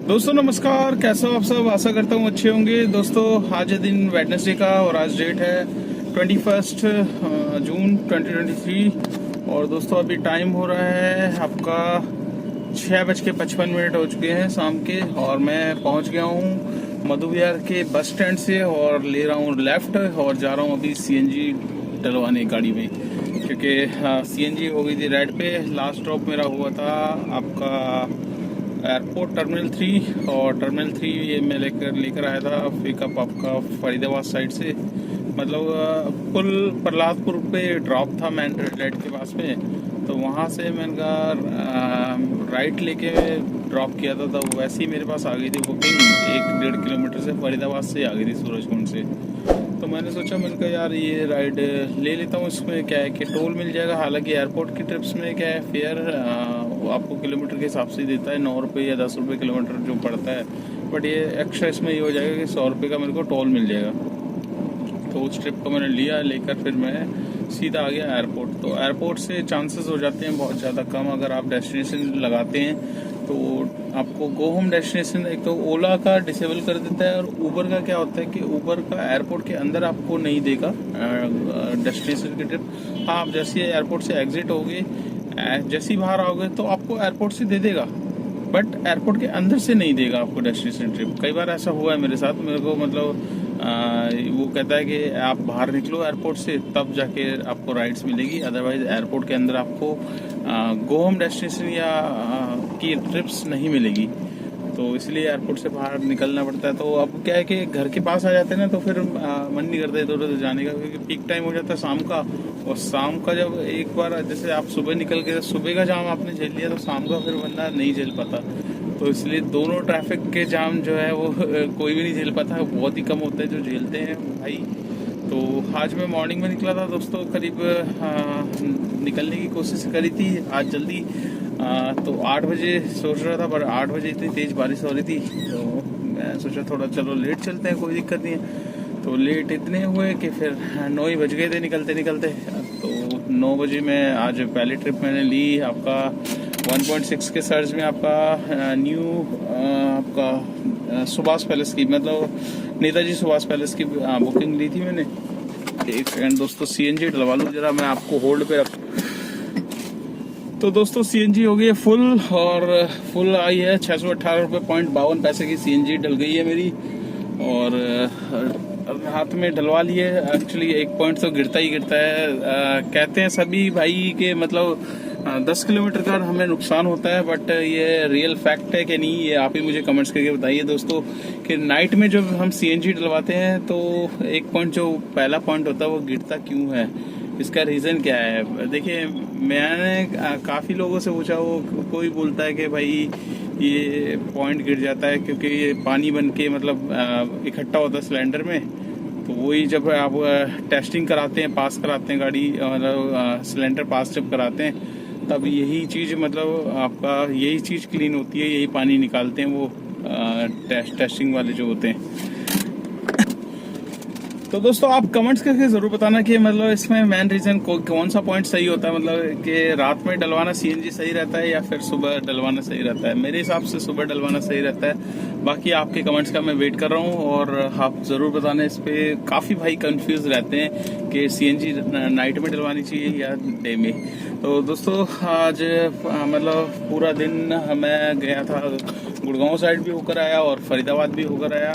दोस्तों नमस्कार, कैसे हो आप सब। आशा करता हूँ अच्छे होंगे। दोस्तों आज है दिन वेडनेसडे का और आज डेट है 21 जून 2023 और दोस्तों अभी टाइम हो रहा है आपका 6:55 हो चुके हैं शाम के और मैं पहुंच गया हूँ मधु विहार के बस स्टैंड से और ले रहा हूँ लेफ्ट और जा रहा हूँ अभी सीएनजी डलवाने गाड़ी में, क्योंकि सीएनजी हो गई थी रेड पे। लास्ट ड्रॉप मेरा हुआ था आपका एयरपोर्ट टर्मिनल 3 और टर्मिनल 3 ये मैं लेकर आया था पिकअप आपका फरीदाबाद साइड से, मतलब पुल प्रहलादपुर पे ड्रॉप था मैन रेड के पास में। तो वहाँ से मैंने कहा राइट लेके ड्रॉप किया था, तो वैसे ही मेरे पास आ गई थी बुकिंग 1-1.5 किलोमीटर से फरीदाबाद से आ गई थी सूरजकुंड से। तो मैंने सोचा, मैंने कहा यार ये राइड ले लेता हूँ। इसमें क्या है कि टोल मिल जाएगा। हालांकि एयरपोर्ट की ट्रिप्स में क्या है फेयर वो आपको किलोमीटर के हिसाब से देता है, 9 रुपये या 10 रुपये किलोमीटर जो पड़ता है। बट ये एक्स्ट्रा इसमें ये हो जाएगा कि 100 रुपये का मेरे को टोल मिल जाएगा। तो उस ट्रिप को मैंने लिया, लेकर फिर मैं सीधा आ गया एयरपोर्ट। तो एयरपोर्ट से चांसेस हो जाते हैं बहुत ज़्यादा कम अगर आप डेस्टिनेशन लगाते हैं तो आपको गो होम डेस्टिनेशन एक तो ओला का डिसेबल कर देता है। और ऊबर का क्या होता है कि ऊबर का एयरपोर्ट के अंदर आपको नहीं देगा डेस्टिनेशन की ट्रिप। हाँ, आप जैसे एयरपोर्ट से एग्जिट होगे, जैसे ही बाहर आओगे तो आपको एयरपोर्ट से दे देगा, बट एयरपोर्ट के अंदर से नहीं देगा आपको डेस्टिनेशन ट्रिप। कई बार ऐसा हुआ है मेरे साथ। मेरे को मतलब वो कहता है कि आप बाहर निकलो एयरपोर्ट से तब जाके आपको राइड्स मिलेगी, अदरवाइज एयरपोर्ट के अंदर आपको गो होम डेस्टिनेशन या की ट्रिप्स नहीं मिलेगी। तो इसलिए एयरपोर्ट से बाहर निकलना पड़ता है। तो अब क्या है कि घर के पास आ जाते हैं ना, तो फिर मन नहीं करता इधर उधर जाने का, क्योंकि पीक टाइम हो जाता है शाम का। और शाम का जब एक बार जैसे आप सुबह निकल के सुबह का जाम आपने झेल लिया तो शाम का फिर बंदा नहीं झेल पाता। तो इसलिए दोनों ट्रैफिक के जाम जो है वो कोई भी नहीं झेल पाता, बहुत ही कम होते हैं जो झेलते हैं भाई। तो आज मैं मॉर्निंग में निकला था दोस्तों, करीब निकलने की कोशिश करी थी आज जल्दी। तो 8 बजे सोच रहा था, पर 8 बजे इतनी तेज बारिश हो रही थी तो मैं सोचा थोड़ा चलो लेट चलते हैं, कोई दिक्कत नहीं है। तो लेट इतने हुए कि फिर 9 ही बज गए थे निकलते निकलते। तो 9 बजे में आज पहली ट्रिप मैंने ली आपका 1.6 के सर्च में आपका न्यू आपका सुभाष पैलेस की, मतलब नेताजी सुभाष पैलेस की बुकिंग ली थी मैंने। एक सेकंड दोस्तों, सीएनजी डलवा लूँ जरा, मैं आपको होल्ड पे रख। तो दोस्तों सीएनजी हो गई है फुल और फुल आई है 618.52 रुपये की सीएनजी डल गई है मेरी। और हाथ में डलवा लिए। एक्चुअली 1 पॉइंट तो गिरता ही गिरता है। कहते हैं सभी भाई के मतलब 10 किलोमीटर का हमें नुकसान होता है, बट ये रियल फैक्ट है कि नहीं, ये आप ही मुझे कमेंट्स करके बताइए दोस्तों। कि नाइट में जब हम सीएनजी डलवाते हैं तो 1 पॉइंट जो पहला पॉइंट होता है वो गिरता क्यों है, इसका रीज़न क्या है। देखिए मैंने काफ़ी लोगों से पूछा, वो कोई बोलता है कि भाई ये पॉइंट गिर जाता है क्योंकि ये पानी बन के मतलब इकट्ठा होता है सिलेंडर में। तो वही जब आप टेस्टिंग कराते हैं, पास कराते हैं गाड़ी, मतलब सिलेंडर पास जब कराते हैं तब यही चीज़ मतलब आपका यही चीज़ क्लीन होती है, यही पानी निकालते हैं वो टेस्टिंग वाले जो होते हैं। तो दोस्तों आप कमेंट्स करके जरूर बताना कि मतलब इसमें मेन रीजन कौन सा पॉइंट सही होता है, मतलब कि रात में डलवाना सीएनजी सही रहता है या फिर सुबह डलवाना सही रहता है। मेरे हिसाब से सुबह डलवाना सही रहता है। बाकी आपके कमेंट्स का मैं वेट कर रहा हूँ और आप जरूर बताना इस पे। काफी भाई कंफ्यूज रहते हैं कि सीएनजी नाइट में डलवानी चाहिए या डे में। तो दोस्तों आज मतलब पूरा दिन मैं गया था, गुड़गांव साइड भी होकर आया और फरीदाबाद भी होकर आया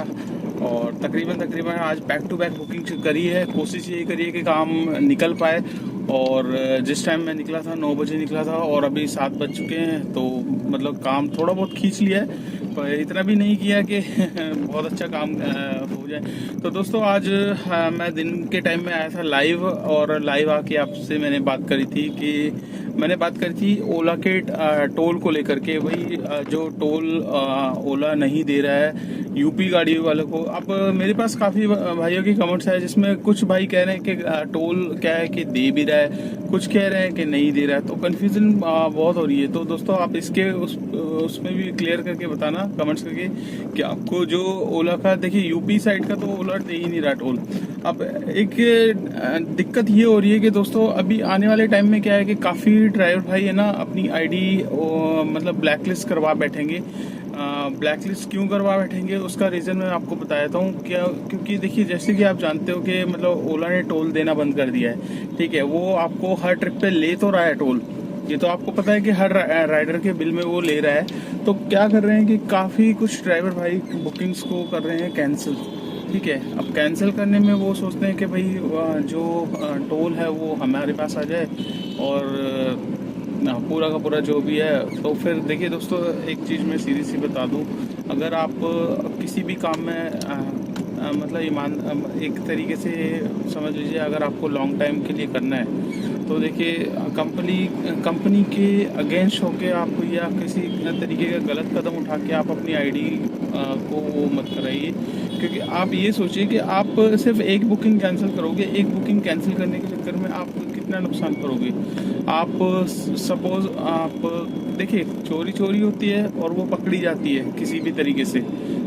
और तकरीबन आज बैक टू बैक बुकिंग करी है। कोशिश यही करी है कि काम निकल पाए। और जिस टाइम मैं निकला था 9 बजे निकला था और अभी 7 बज चुके हैं, तो मतलब काम थोड़ा बहुत खींच लिया है, पर इतना भी नहीं किया कि बहुत अच्छा काम हो जाए। तो दोस्तों आज मैं दिन के टाइम में आया था लाइव, और लाइव आके आपसे मैंने बात करी थी ओला के टोल को लेकर के। वही जो टोल ओला नहीं दे रहा है यूपी गाड़ी वालों को। अब मेरे पास काफी भाइयों की कमेंट्स है जिसमें कुछ भाई कह रहे हैं कि टोल क्या है कि दे भी रहा है, कुछ कह रहे हैं कि नहीं दे रहा है। तो कंफ्यूजन बहुत हो रही है। तो दोस्तों आप इसके उसमें भी क्लियर करके बताना कमेंट्स करके कि आपको जो ओला का, देखिए यूपी साइड का तो ओला दे ही नहीं रहा टोल। अब एक दिक्कत ये हो रही है कि दोस्तों अभी आने वाले टाइम में क्या है कि काफी ड्राइवर भाई है ना अपनी आईडी मतलब ब्लैकलिस्ट करवा बैठेंगे ब्लैक लिस्ट क्यों करवा बैठेंगे, उसका रीज़न मैं आपको बता देता हूँ। क्या, क्योंकि देखिए जैसे कि आप जानते हो कि मतलब ओला ने टोल देना बंद कर दिया है, ठीक है। वो आपको हर ट्रिप पे ले तो रहा है टोल, ये तो आपको पता है कि हर राइडर के बिल में वो ले रहा है। तो क्या कर रहे हैं कि काफ़ी कुछ ड्राइवर भाई बुकिंग्स को कर रहे हैं कैंसिल, ठीक है। अब कैंसिल करने में वो सोचते हैं कि भाई जो टोल है वो हमारे पास आ जाए और पूरा का पूरा जो भी है। तो फिर देखिए दोस्तों, एक चीज़ मैं सीधी सी बता दूं, अगर आप किसी भी काम में मतलब एक तरीके से समझ लीजिए, अगर आपको लॉन्ग टाइम के लिए करना है तो देखिए कंपनी के अगेंस्ट होके आप या किसी तरीके का गलत कदम उठा के आप अपनी आईडी को वो मत कराइए। क्योंकि आप ये सोचिए कि आप सिर्फ एक बुकिंग कैंसिल करोगे, एक बुकिंग कैंसिल करने के चक्कर में आप कितना नुकसान करोगे। आप सपोज आप देखिए चोरी होती है और वो पकड़ी जाती है किसी भी तरीके से,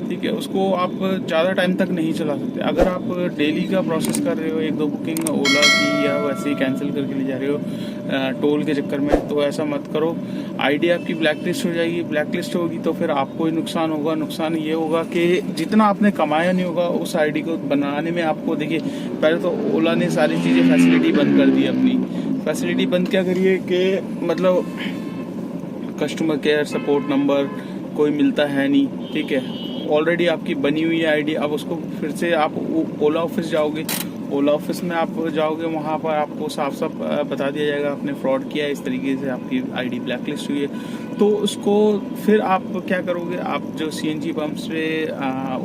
ठीक है। उसको आप ज़्यादा टाइम तक नहीं चला सकते। अगर आप डेली का प्रोसेस कर रहे हो, एक दो बुकिंग ओला की या वैसे ही कैंसिल करके ले जा रहे हो टोल के चक्कर में, तो ऐसा मत करो। आईडी आपकी ब्लैक लिस्ट हो जाएगी, ब्लैक लिस्ट होगी तो फिर आपको ही नुकसान होगा। नुकसान ये होगा कि जितना आपने कमाया नहीं होगा उस आईडी को बनाने में आपको, देखिए पहले तो ओला ने सारी चीज़ें फैसिलिटी बंद कर दी। अपनी फैसिलिटी बंद क्या करिए कि मतलब कस्टमर केयर सपोर्ट नंबर कोई मिलता है नहीं, ठीक है। ऑलरेडी आपकी बनी हुई है आईडी, अब उसको फिर से आप ओला ऑफिस जाओगे, ओला ऑफिस में आप जाओगे, वहाँ पर आपको साफ साफ बता दिया जाएगा आपने फ्रॉड किया है, इस तरीके से आपकी आईडी ब्लैक लिस्ट हुई है। तो उसको फिर आप क्या करोगे, आप जो सीएनजी पंप्स पे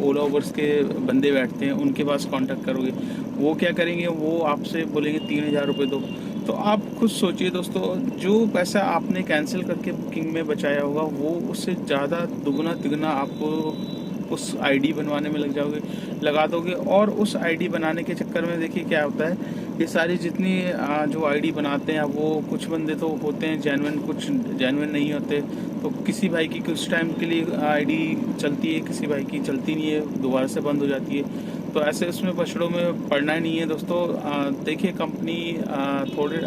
ओला ओवर्स के बंदे बैठते हैं उनके पास कांटेक्ट करोगे। वो क्या करेंगे, वो आपसे बोलेंगे 3000 रुपये दो। तो आप खुद सोचिए दोस्तों, जो पैसा आपने कैंसिल करके बुकिंग में बचाया होगा वो उससे ज़्यादा दुगना तिगुना आपको उस आईडी बनवाने में लगा दोगे। और उस आईडी बनाने के चक्कर में देखिए क्या होता है, ये सारी जितनी जो आईडी बनाते हैं वो कुछ बंदे तो होते हैं जेन्युइन, कुछ जेन्युइन नहीं होते। तो किसी भाई की कुछ टाइम के लिए आईडी चलती है, किसी भाई की चलती नहीं है, दोबारा से बंद हो जाती है। तो ऐसे उसमें बछड़ों में पड़ना ही नहीं है दोस्तों। देखिए कंपनी थोड़े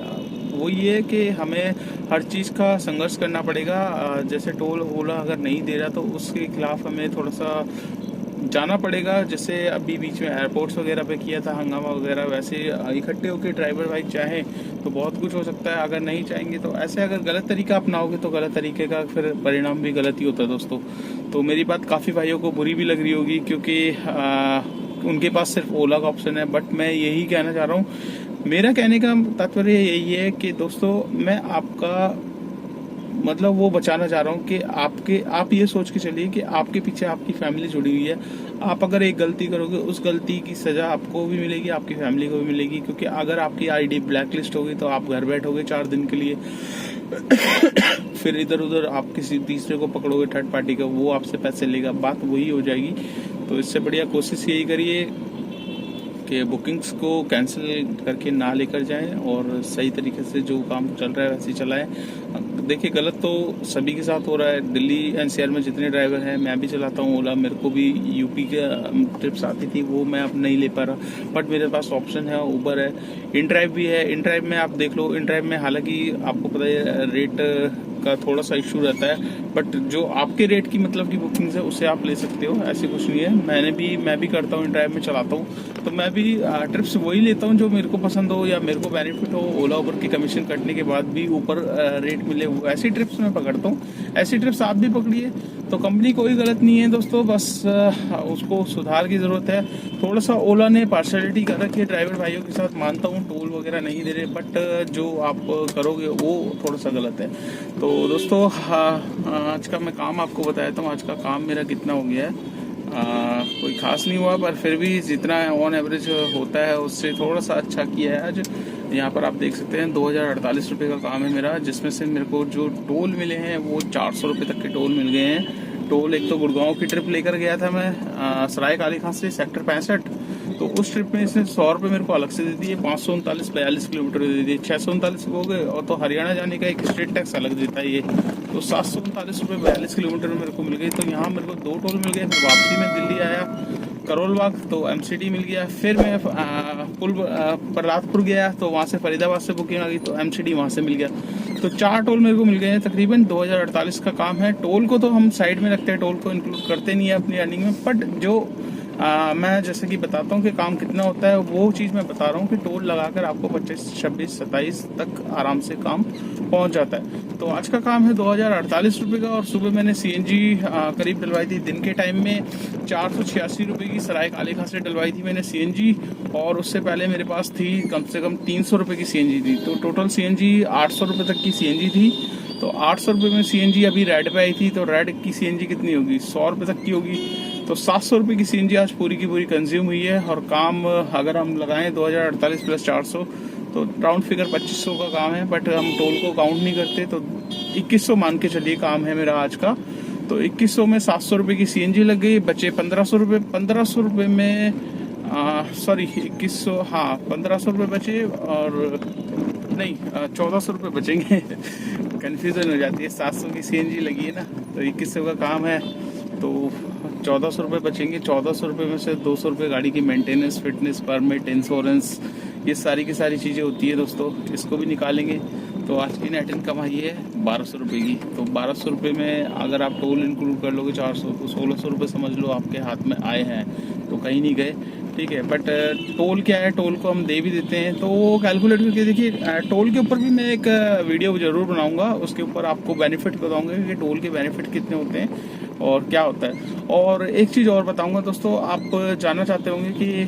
वो ये है कि हमें हर चीज़ का संघर्ष करना पड़ेगा। जैसे टोल ओला अगर नहीं दे रहा तो उसके खिलाफ हमें थोड़ा सा जाना पड़ेगा। जैसे अभी बीच में एयरपोर्ट्स वगैरह पे किया था हंगामा वगैरह, वैसे इकट्ठे होकर ड्राइवर भाई चाहें तो बहुत कुछ हो सकता है। अगर नहीं चाहेंगे तो ऐसे अगर गलत तरीका अपनाओगे तो गलत तरीके का फिर परिणाम भी गलत ही होता है दोस्तों। तो मेरी बात काफ़ी भाइयों को बुरी भी लग रही होगी क्योंकि उनके पास सिर्फ ओला का ऑप्शन है। बट मैं यही कहना चाह रहा हूँ, मेरा कहने का तात्पर्य यही है कि दोस्तों मैं आपका मतलब वो बचाना चाह रहा हूँ कि आप ये सोच के चलिए कि आपके पीछे आपकी फैमिली जुड़ी हुई है। आप अगर एक गलती करोगे उस गलती की सज़ा आपको भी मिलेगी, आपकी फैमिली को भी मिलेगी। क्योंकि अगर आपकी आईडी ब्लैक लिस्ट होगी तो आप घर बैठोगे 4 दिन के लिए फिर इधर उधर आप किसी तीसरे को पकड़ोगे, थर्ड पार्टी का, वो आपसे पैसे लेगा, बात वही हो जाएगी। तो इससे बढ़िया कोशिश यही करिए कि बुकिंग्स को कैंसिल करके ना लेकर जाएं और सही तरीके से जो काम चल रहा है वैसे ही चलाएं। देखिए गलत तो सभी के साथ हो रहा है। दिल्ली एनसीआर में जितने ड्राइवर हैं, मैं भी चलाता हूँ ओला, मेरे को भी यूपी के ट्रिप्स आती थी, वो मैं अब नहीं ले पा रहा। बट मेरे पास ऑप्शन है, उबर है, इन ड्राइव भी है। इन ड्राइव में आप देख लो, इन ड्राइव में हालांकि आपको पता है रेट का थोड़ा सा इशू रहता है, बट जो आपके रेट की मतलब की बुकिंग्स है उसे आप ले सकते हो, ऐसे कुछ नहीं है। मैं भी करता हूँ, इन ड्राइव में चलाता हूँ, तो मैं भी ट्रिप्स वही लेता हूँ जो मेरे को पसंद हो या मेरे को बेनिफिट हो। ओला उबर की कमीशन कटने के बाद भी ऊपर रेट मिले, ऐसी ट्रिप्स मैं पकड़ता हूँ। ऐसी ट्रिप्स आप भी पकड़िए। तो कंपनी कोई गलत नहीं है दोस्तों, बस उसको सुधार की ज़रूरत है। थोड़ा सा ओला ने पार्शलिटी कर रखी है ड्राइवर भाइयों के साथ, मानता हूँ टोल वगैरह नहीं दे रहे, बट जो आप करोगे वो थोड़ा सा गलत है। तो दोस्तों आज का मैं काम आपको बताता हूँ, आज का काम मेरा कितना हो गया है। कोई खास नहीं हुआ, पर फिर भी जितना ऑन एवरेज होता है उससे थोड़ा सा अच्छा किया है आज। यहाँ पर आप देख सकते हैं 2048 रुपये का काम है मेरा, जिसमें से मेरे को जो टोल मिले हैं वो 400 रुपये तक के टोल मिल गए हैं। टोल एक तो गुड़गांव की ट्रिप लेकर गया था मैं, सराय काली खां से सेक्टर 65, तो उस ट्रिप में इसने 100 रुपये मेरे को अलग से दे दिए। 539 42 किलोमीटर दे दिए, 639 हो गए। और तो हरियाणा जाने का एक स्टेट टैक्स अलग देता है ये, तो 739 रुपये 42 किलोमीटर में मेरे को मिल गई। तो यहाँ मेरे को 2 टोल मिल गए। फिर वापसी में दिल्ली आया करोल बाग तो MCD मिल गया। फिर मैं प्रहलादपुर गया तो वहाँ से फरीदाबाद से बुकिंग आ गई तो MCD वहाँ से मिल गया। तो 4 टोल मेरे को मिल गए हैं। तकरीबन 2048 का काम है। टोल को तो हम साइड में रखते हैं, टोल को इंक्लूड करते नहीं है अपनी अर्निंग में। बट जो मैं जैसे कि बताता हूँ कि काम कितना होता है, वो चीज़ मैं बता रहा हूँ कि टोल लगाकर आपको 25, 26, 27 तक आराम से काम पहुँच जाता है। तो आज का काम है 2048 रुपये का। और सुबह मैंने CNG करीब डलवाई थी दिन के टाइम में 486 रुपये की सराय काले खां से डलवाई थी मैंने CNG। और उससे पहले मेरे पास थी कम से कम 300 रुपये की CNG थी। तो टोटल CNG 800 रुपये तक की CNG थी। तो 800 रुपये में CNG अभी रेड पे आई थी। तो रेड की CNG कितनी होगी, 100 रुपये तक की होगी। तो 700 रुपये की CNG आज पूरी की पूरी कंज्यूम हुई है। और काम अगर हम लगाएं 2048 प्लस 400 तो राउंड फिगर 2500 का काम है। बट हम टोल को काउंट नहीं करते तो 2100 मान के चलिए काम है मेरा आज का। तो 2100 में 700 रुपये की CNG लग गई, बचे 1500 रुपये। 1500 रुपये में 2100, हाँ 1500 रुपये बचे। और नहीं 1400 रुपये बचेंगे कन्फ्यूज़न हो जाती है, 700 की CNG लगी है ना। तो 2100 का काम है तो 1400 रुपये बचेंगे। 1400 रुपये में से 200 रुपये गाड़ी की मेंटेनेंस, फिटनेस, परमिट, इंश्योरेंस, ये सारी की सारी चीज़ें होती है दोस्तों, इसको भी निकालेंगे। तो आज की नेट इनकम आई है 1200 रुपये की। तो 1200 रुपये में अगर आप टोल इंक्लूड कर लोगे 400 तो 1600 रुपये समझ लो आपके हाथ में आए हैं, तो कहीं नहीं गए, ठीक है। बट टोल क्या है, टोल को हम दे भी देते हैं तो वो कैलकुलेट करके देखिए। टोल के ऊपर भी मैं एक वीडियो ज़रूर बनाऊंगा, उसके ऊपर आपको बेनिफिट बताऊंगा कि टोल के बेनिफिट कितने होते हैं और क्या होता है। और एक चीज़ और बताऊंगा दोस्तों, आप जानना चाहते होंगे कि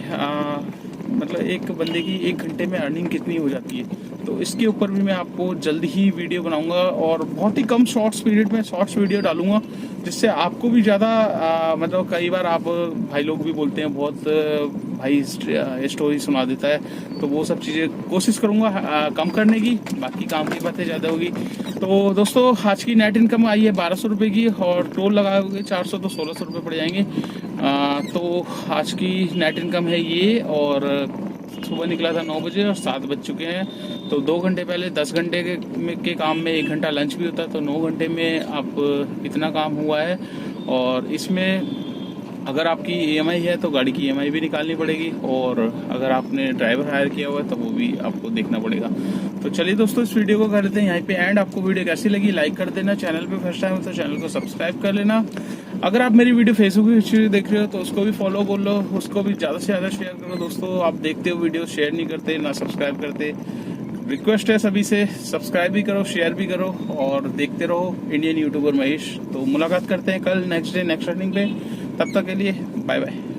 मतलब एक बंदे की 1 घंटे में अर्निंग कितनी हो जाती है। तो इसके ऊपर भी मैं आपको जल्द ही वीडियो बनाऊंगा और बहुत ही कम शॉर्ट्स पीरियड में शॉर्ट्स वीडियो डालूंगा, जिससे आपको भी ज़्यादा मतलब कई बार आप भाई लोग भी बोलते हैं बहुत भाई स्टोरी सुना देता है, तो वो सब चीज़ें कोशिश करूंगा कम करने की, बाकी काम की बातें ज़्यादा होगी। तो दोस्तों आज की नेट इनकम आई है 1200 रुपये की और टोल लगाओगे 400 तो 1600 रुपये पड़ जाएंगे। तो आज की नेट इनकम है ये। और सुबह निकला था 9 बजे और 7 बज चुके हैं। तो 2 घंटे पहले 10 घंटे के काम में 1 घंटा लंच भी होता है। तो 9 घंटे में आप इतना काम हुआ है। और इसमें अगर आपकी EMI है तो गाड़ी की EMI भी निकालनी पड़ेगी, और अगर आपने ड्राइवर हायर किया हुआ है तो वो भी आपको देखना पड़ेगा। तो चलिए दोस्तों इस वीडियो को कर देते हैं यहीं पे एंड। आपको वीडियो कैसी लगी लाइक कर देना, चैनल पे फर्स्ट टाइम हो तो चैनल को सब्सक्राइब कर लेना। अगर आप मेरी वीडियो फेसबुक पे देख रहे हो तो उसको भी फॉलो कर लो, उसको भी ज़्यादा से ज़्यादा शेयर करो दोस्तों। आप देखते हो वीडियो, शेयर नहीं करते ना सब्सक्राइब करते। रिक्वेस्ट है सभी से, सब्सक्राइब भी करो, शेयर भी करो और देखते रहो इंडियन यूट्यूबर महेश। तो मुलाकात करते हैं कल नेक्स्ट डे नेक्स्ट अर्निंग पे। तब तक के लिए बाय बाय।